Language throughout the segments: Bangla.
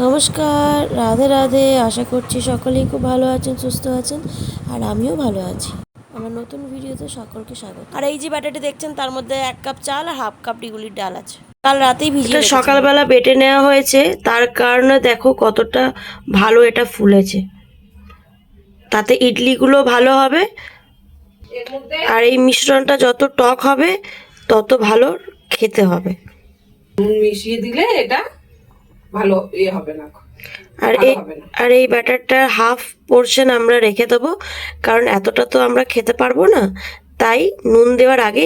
নমস্কার, রাধে রাধে। আশা করছি সকলেই খুব ভালো আছেন, সুস্থ আছেন, আর আমিও ভালো আছি। আমার নতুন ভিডিওতে সকলকে স্বাগত। আর এই যে ব্যাটারটি দেখছেন, তার মধ্যে 1 কাপ চাল আর হাফ কাপ ডিগুলির ডাল আছে। কাল রাতেই ভিজিয়ে রেখেছিলাম। সকালবেলা বেটে নেওয়া হয়েছে, তার কারণে দেখো কতটা ভালো এটা ফুলেছে। তাতে ইডলিগুলো ভালো হবে, আর এই মিশ্রণটা যত টক হবে তত ভালো খেতে হবে। নুন মিশিয়ে দিলে এটা ভালো হবে না। আর এই ব্যাটারটার হাফ পোর্শন আমরা রেখে দেবো, কারণ এতটা তো আমরা খেতে পারবো না। তাই নুন দেওয়ার আগে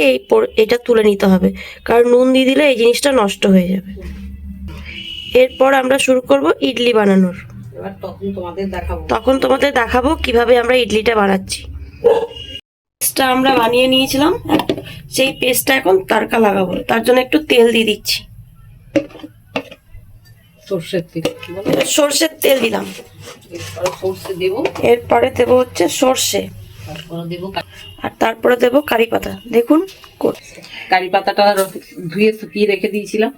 এটা তুলে নিতে হবে, কারণ নুন দিয়ে দিলে এই জিনিসটা নষ্ট হয়ে যাবে। এরপর আমরা শুরু করব ইডলি বানানোর। এবার তখন তোমাদের দেখাবো কিভাবে আমরা ইডলিটা বানাচ্ছি। পেস্টটা আমরা বানিয়ে নিয়েছিলাম, সেই পেস্টটা এখন তড়কা লাগাবো। তার জন্য একটু তেল দিয়ে দিচ্ছি। সর্ষের তেল দিলাম। এরপরে দেবো হচ্ছে সর্ষে, আর তারপরে দেবো কারি পাতা। দেখুন কারি পাতাটা ধুয়ে শুকিয়ে রেখে দিয়েছিলাম।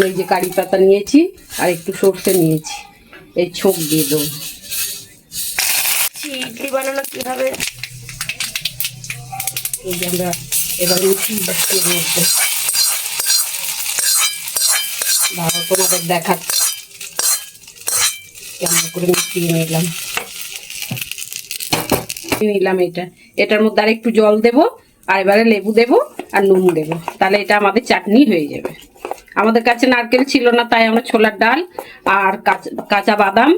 এই যে কারি পাতা নিয়েছি আর একটু সর্ষে নিয়েছি, এই ছোপ দিয়ে দেবো। ইডলি বানানো কিভাবে এই যে আমরা এবার মিশিয়ে দিচ্ছি, ভালো তোমাদের দেখাচ্ছি কেমন করে মিশিয়ে নিলাম। এটার মধ্যে আর একটু জল দেবো, আর এবারে লেবু দেবো আর নুন দেবো, তাহলে এটা আমাদের চাটনি হয়ে যাবে। আমাদের কাছে নারকেল ছিল না, তাই আমরা ছোলার ডাল আর কাঁচা বাদাম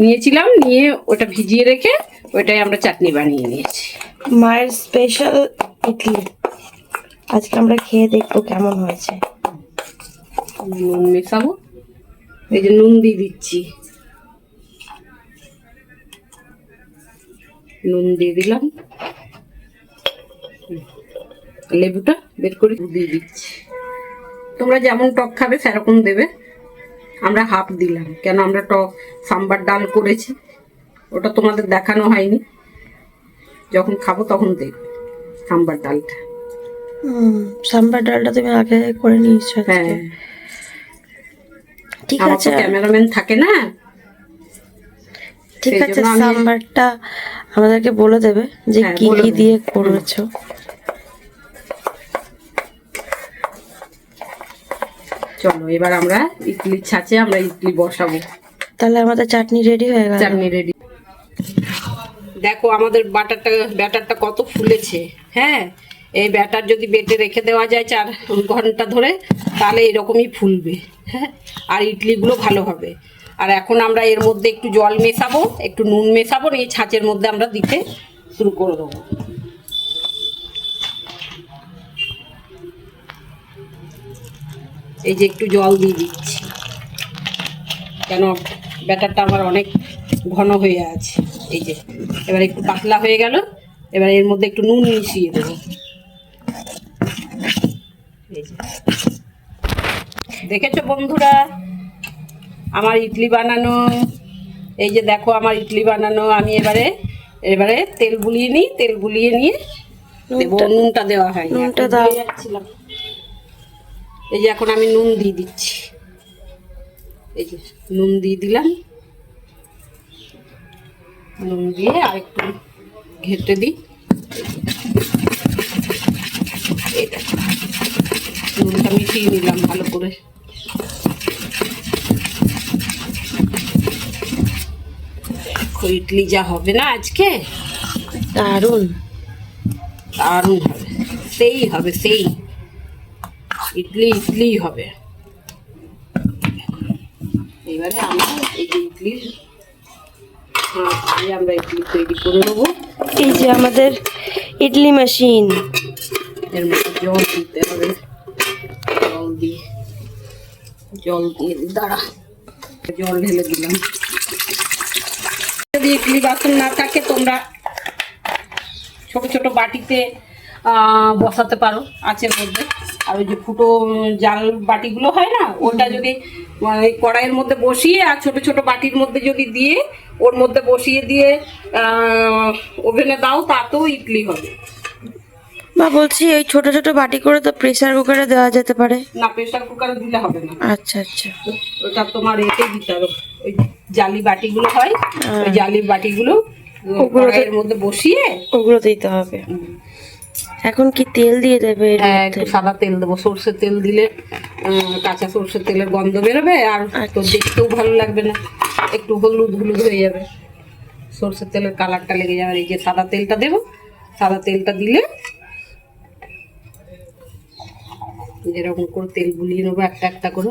নিয়েছিলাম, নিয়ে ওটা ভিজিয়ে রেখে ওইটাই আমরা চাটনি বানিয়ে নিয়েছি। মায়ের স্পেশাল ইডলি আজকে আমরা খেয়ে দেখবো কেমন হয়েছে। নুন মেশাবো, এই যে নুন দিয়ে দিচ্ছি, নুন দিয়ে দিলাম, লেবুটা বের করে দিয়ে দিচ্ছি। তোমরা যেমন টক খাবে সেরকম দেবে। আমরা হাফ দিলাম, কেন আমরা টক সাম্বার ডাল করেছি, ওটা তোমাদের দেখানো হয়নি। যখন খাবো তখন দেখবে সাম্বার ডালটা। সাম্বার ডালটা তুমি আগে করে নিয়েছো? হ্যাঁ, ঠিক আছে। ক্যামেরাম্যান থাকে না, ঠিক আছে। সাম্বারটা আমাদেরকে বলে দেবে যে কি কি দিয়ে করেছো। চলো এবার আমরা ইডলির ছাঁচে আমরা ইডলি বসাবো। তাহলে আমাদের চাটনি রেডি হয়ে গেল। চাটনি রেডি। দেখো আমাদের ব্যাটারটা কত ফুলেছে। হ্যাঁ, এই ব্যাটার যদি বেটে রেখে দেওয়া যায় 4 ঘন্টা ধরে, তাহলে এরকমই ফুলবে। হ্যাঁ, আর ইডলিগুলো ভালো হবে। আর এখন আমরা এর মধ্যে একটু জল মেশাবো, একটু নুন মেশাবো, এই ছাঁচের মধ্যে আমরা দিতে শুরু করে দেবো। এই যে একটু জল দিয়ে দিচ্ছি, কেন ব্যাটারটা আমার অনেক ঘন হয়ে আছে। এই যে এবার একটু পাতলা হয়ে গেল, এবার এর মধ্যে একটু নুন মিশিয়ে দেবো। দেখেছো বন্ধুরা আমার ইডলি বানানো? এই যে দেখো আমার ইডলি বানানো। আমি এবারে তেল বুলিয়ে নিই, তেল বুলিয়ে নিয়ে দেবো। নুনটা দেওয়া হয়, নুনটা দাও। এই যে এখন আমি নুন দিয়ে দিচ্ছি, এই যে নুন দিয়ে দিলাম। নুন দিয়ে আর একটু ঘেটে দিই। নুনটা মিশিয়ে নিলাম ভালো করে। ইডলি যা হবে না আজকে, দারুণ দারুণ হবে, সেই হবে, সেই ইডলি হবে। এবারে আমরা এই যে আমরা ইডলি তৈরি করে নেবো। এই যে আমাদের ইডলি মেশিন, এর মধ্যে জল দিতে হবে। জল দিয়ে দাঁড়া, জল ঢেলে দিলাম। যদি ইডলি বাসন না থাকে তোমরা ছোট ছোট বাটিতে বসাতে পারো আঁচের মধ্যে। আর ওই যে ফুটো জাল বাটিগুলো হয় না, ওটা যদি কড়াইয়ের মধ্যে বসিয়ে আর ছোট ছোট বাটির মধ্যে যদি দিয়ে ওর মধ্যে বসিয়ে দিয়ে ওভেনে দাও, তাতেও ইডলি হবে। বা বলছি ওই ছোট ছোট বাটি করে তো প্রেসার কুকারে দেওয়া যেতে পারে। না, প্রেসার কুকারে দিলে হবে না। আচ্ছা আচ্ছা, ওটা তোমার এতে দিতে হবে, ওই জালি বাটিগুলো হয়, ওই জালি বাটিগুলো কড়াইয়ের মধ্যে বসিয়ে ওগুলো দিতে হবে। এখন কি তেল দিয়ে দেবে এর হ্যাঁ, মধ্যে? একটু সাদা তেল দেবো। সর্ষের তেল দিলে কাঁচা সর্ষের তেলের গন্ধ বেরোবে, আর তো দেখতেও ভালো লাগবে না, একটু হলুদ হলুদ হয়ে যাবে, সর্ষের তেলের কালারটা লেগে যাবে। এই যে সাদা তেলটা দেবো, সাদা তেলটা দিলে যেরকম করে তেল বুলিয়ে নেবো একটা একটা করে।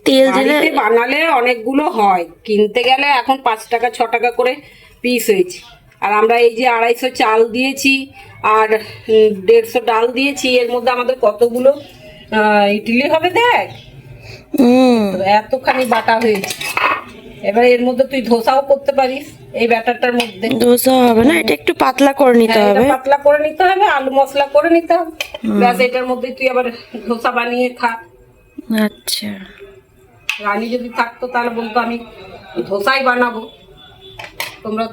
তেল দিলে বাড়িতে বানালে অনেকগুলো হয়, কিনতে গেলে এখন 5 টাকা 6 টাকা করে পিস হয়েছে। আর আমরা এই যে 250 চাল দিয়েছি আর 150 ডাল দিয়েছি, এর মধ্যে আমাদের কতগুলো ইডলি হবে দেখ। এতখানি বাটা হয়েছে। এবার এর মধ্যে তুই ধোসাও করতে পারিস এই ব্যাটারটার মধ্যে। ধোসা হবে না, এটা একটু পাতলা করে নিতে হ্যাঁ, এটা হবে। পাতলা করে নিতে হবে, আলু মশলা করে নিতে হবে, ব্যাস এটার মধ্যে তুই আবার ধোসা বানিয়ে খা। আচ্ছা, রানী যদি থাকতো তাহলে বলতো আমি ধোসাই বানাবো,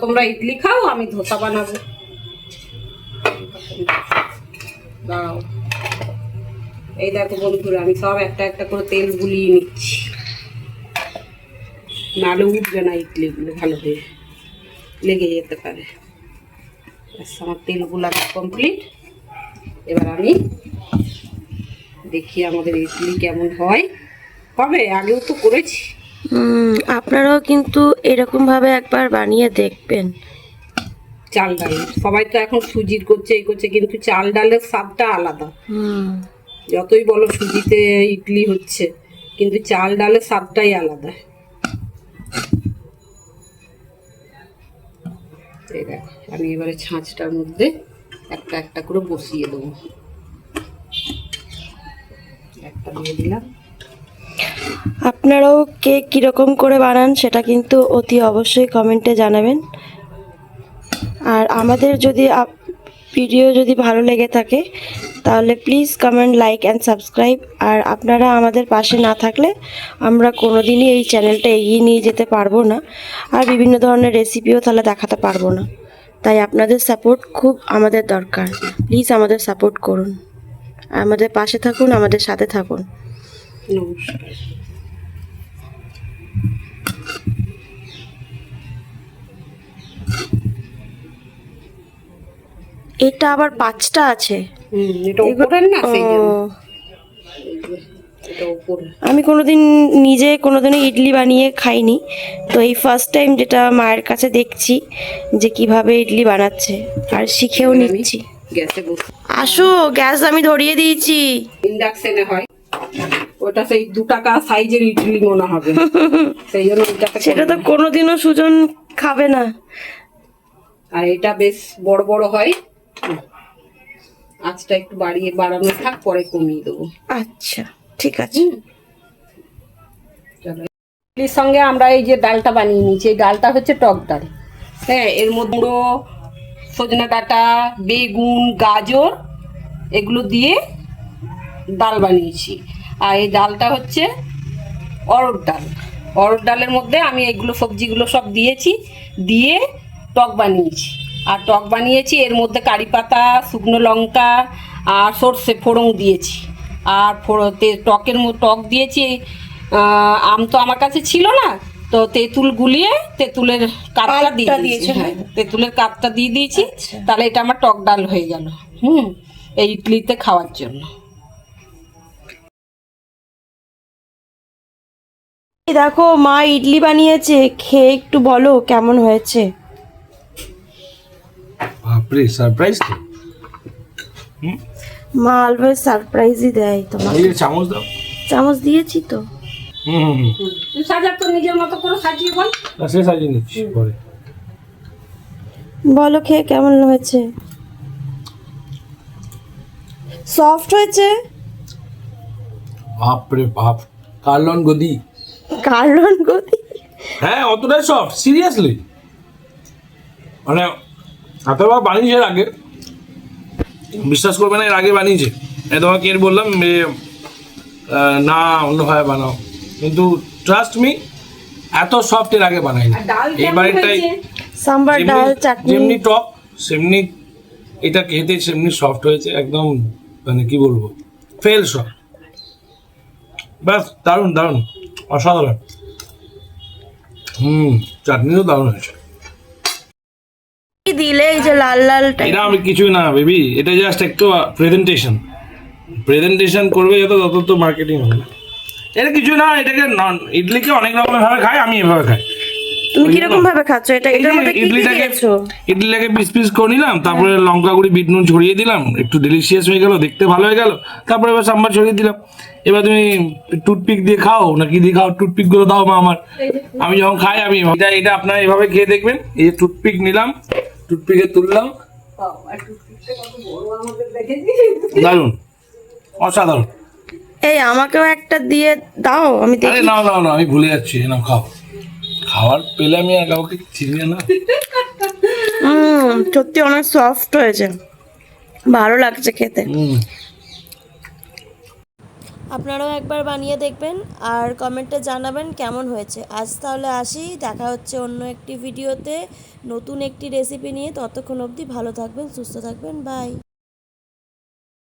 তোমরা ইডলি খাও, আমি ধোসা বানাবো। দাও, এই দেখো বন্ধুরা, আমি সব একটা একটা করে তেল গুলিয়ে নিচ্ছি, নাহলে উঠবে না ইডলিগুলো, ভালো হয়ে লেগে যেতে পারে। আমার তেল গুলানো কমপ্লিট। এবার আমি দেখি আমাদের ইডলি কেমন হয়। হবে, আগেও তো করেছি। আপনারাও কিন্তু এরকম ভাবে একবার বানিয়ে দেখবেন। চাল ডাল, সবাই তো এখন সুজির করছে, এই করছে, কিন্তু চাল ডালের স্বাদটা আলাদা। যতই বলো সুজিতে ইডলি হচ্ছে, কিন্তু চাল ডালের স্বাদটাই আলাদা। এই দেখো, আমি এবারে ছাঁচটার মধ্যে একটা একটা করে বসিয়ে দেবো। একটা দিয়ে দিলাম। আপনারাও কেক কীরকম করে বানান সেটা কিন্তু অতি অবশ্যই কমেন্টে জানাবেন। আর আমাদের যদি ভিডিও যদি ভালো লেগে থাকে তাহলে please comment, like and subscribe. আর আপনারা আমাদের পাশে না থাকলে আমরা কোনোদিনই এই চ্যানেলটা এগিয়ে নিয়ে যেতে পারবো না, আর বিভিন্ন ধরনের রেসিপিও তাহলে দেখাতে পারবো না। তাই আপনাদের সাপোর্ট খুব আমাদের দরকার। প্লিজ আমাদের সাপোর্ট করুন, আমাদের পাশে থাকুন, আমাদের সাথে থাকুন। নমস্কার। এটা আবার 5টা আছে। এটা উপরের না, সেই জন্য এটা উপরে। আমি কোনোদিনও ইডলি বানিয়ে খাইনি, তো এই ফার্স্ট টাইম যেটা মায়ের কাছে দেখছি যে কিভাবে ইডলি বানাচ্ছে, আর শিখেও নিচ্ছি। গ্যাসে বসে আসো, গ্যাস আমি ধরিয়ে দিয়েছি। ইন্ডাকশনে হয়, ওটা সেই 2 টাকা সাইজের ইডলি মনে হবে, সেই জন্য ওটাতে সেটা তো কোনোদিনও সুজন খাবে না। আর এটা বেশ বড় বড় হয়। আঁচটা একটু বাড়ানো থাক, পরে কমিয়ে দেবো। আচ্ছা, ঠিক আছে। ইডলির সঙ্গে আমরা এই যে ডালটা বানিয়ে নিয়েছি, এই ডালটা হচ্ছে টক ডাল। হ্যাঁ, এর মধ্যে সজনে ডাঁটা, বেগুন, গাজর এগুলো দিয়ে ডাল বানিয়েছি। আর এই ডালটা হচ্ছে অরহর ডাল। অরহর ডালের মধ্যে আমি এগুলো সবজিগুলো সব দিয়েছি, দিয়ে টক বানিয়েছি। আর টক বানিয়েছি, এর মধ্যে কারি পাতা, শুকনো লঙ্কা আর সর্ষে ফোড়ন দিয়েছি। আর টক দিয়েছি। আম তো আমার কাছে ছিল না, তো তেঁতুল গুলিয়ে তেঁতুলের কাপটা দিয়ে দিয়েছি। হ্যাঁ, তেঁতুলের কাপটা দিয়ে দিয়েছি। তাহলে এটা আমার টক ডাল হয়ে গেল। এই ইডলিতে খাওয়ার জন্য। দেখো, মা ইডলি বানিয়েছে, খেয়ে একটু বলো কেমন হয়েছে। বাপরে, সারপ্রাইজ তো। মা অলওয়েজ সারপ্রাইজই দেয় তোমাকে। এই চামচ দাও। চামচ দিয়েছি তো। তুই সাজা, তো নিজের মতো করে সাজিয়ে বল। সে সাজিয়ে নিচ্ছি পরে। বলো খেয়ে কেমন হয়েছে। সফট হয়েছে। বাপরে বাপ, কার্লন গদি। কার্লন গদি? হ্যাঁ, অতটাই সফট, সিরিয়াসলি। মানে এতবার বানিয়েছে এর আগে, বিশ্বাস করবে না, এর আগে বানিয়েছে। তোমাকে এর বললাম না অন্যভাবে বানাও, কিন্তু ট্রাস্ট মি, এত সফট এর আগে বানাইনি। এবারেরটাই সাম্বার ডাল চাটনি যেমনি টক সেমনি এটা খেতে সেমনি সফট হয়েছে একদম, মানে কি বলবো, ফেল সব। ব্যাস দারুণ দারুণ, অসাধারণ। চাটনিও দারুণ হয়েছে। দিলে এই যে লাল লাল টাইপ এটা আমি কিছুই না বেবি, এটা জাস্ট একটু প্রেজেন্টেশন করবে যত তত তো মার্কেটিং হবে না। এটা কিছু না, এটাকে ইডলিকে অনেক রকমের ভাবে খায়, আমি এভাবে খাই। তুমি কিরকম ভাবে খাচ্ছ এটা? এটার মধ্যে কি দিয়েছো? ইডলিটাকে পিস পিস করে নিলাম, তারপরে লঙ্কা গুঁড়ি বিট নুন ছড়িয়ে দিলাম, একটু ডেলিশিয়াস হয়ে গেল, দেখতে ভালো হয়ে গেল। তারপরে এবার সাম্বার ছড়িয়ে দিলাম। এবার তুমি টুথপিক দিয়ে খাও না কি দিয়ে খাও, টুথপিক গুলো দাও মা আমার। আমি যখন খাই আমি এটা আপনারা এভাবে খেয়ে দেখবেন। এই যে টুথপিক নিলাম, টুথপিকে তুললাম, দারুন, অসাধারণ। এই আমাকেও একটা দিয়ে দাও, আমি আরে দেখি। না না না, আমি ভুলে যাচ্ছি, না খাও। খাওয়ার পেলে আমি আর কাউকে চিনি না। সত্যি অনেক সফট হয়েছে, ভালো লাগছে খেতে। আপনারাও একবার বানিয়ে দেখবেন আর কমেন্টে জানাবেন কেমন হয়েছে। আজ তাহলে আসি, দেখা হচ্ছে অন্য একটি ভিডিওতে নতুন একটি রেসিপি নিয়ে। ততক্ষণ অবধি ভালো থাকবেন, সুস্থ থাকবেন, বাই।